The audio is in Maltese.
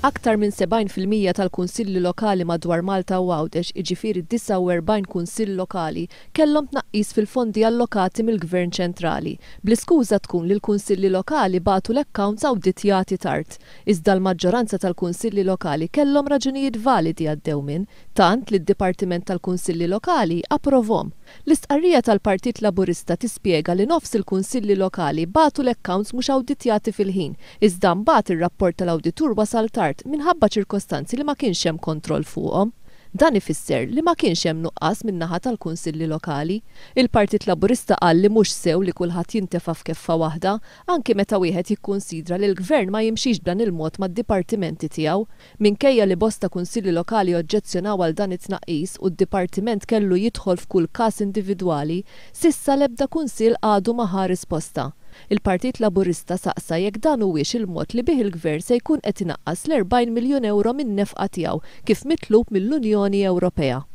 Aktar minn 70% tal-kunsilli lokali madwar Malta u Għawdex, jiġifieri 49 kunsill lokali, kellhom tnaqqis fil-fondi allokati mill-Gvern ċentrali, bl-iskuża tkun li l-kunsilli lokali bagħtu l-accounts awditjati tard. Iżda l-maġġoranza tal-kunsilli lokali kellhom raġunijiet validi għaddew minn, tant li d-Dipartiment tal-Kunsilli Lokali approvhom. L-istqarrija tal-Partit Laburista tispjega li nofs il-kunsilli lokali bagħtu l-accounts mhux awditjati fil-ħin, iżda mbagħad ir-rapport tal-awditur wasal tard minħabba ċirkostanzi li ma kienx hemm kontroll fuqhom. Dan ifisser li ma kienx hemm nuqqas min-naħa tal-kunsilli lokali. Il-Partit Laburista qal li mhux sew li kulħadd jintefa' f'keffa waħda, anke meta wieħed jikkunsidra li l-Gvern ma jimxix b'dan il-mod mad-dipartimenti tiegħu. Minkejja li bosta kunsilli lokali oġġezzjonaw għal dan it-tnaqqis u d-dipartiment kellu jidħol f'kull każ individwali, s'issa l-ebda kunsill għadu ma ħa risposta. Il-Partit Laburista saqsa jekk dan huwiex il-mod li bih il-Gvern se jkun qed inaqqas l-40 miljun euro min-nefqa tiegħu kif mitlub mill-Unjoni Ewropea.